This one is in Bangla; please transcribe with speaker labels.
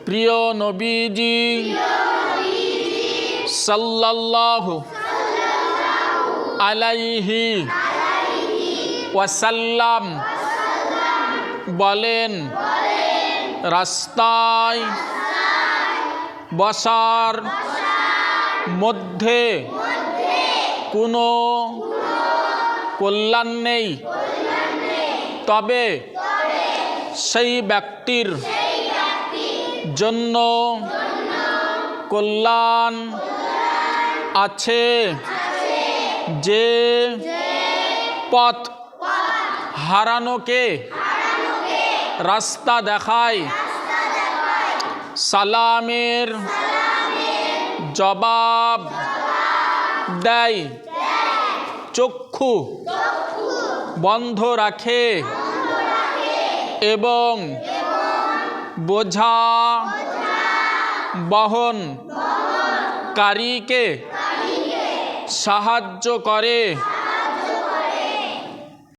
Speaker 1: প্রিয় নবীজি সাল্লাল্লাহু আলাইহি ওয়াসাল্লাম বলেন, রাস্তায় বসার মধ্যে কোনো কল্যাণ নেই, তবে সেই ব্যক্তির জন্য কল্যাণ আছে যে পথ হারানোকে রাস্তা দেখায়, সালামের জবাব দেয়, চক্ষু বন্ধ রাখে এবং বোঝা বহনকারীকে সাহায্য করে।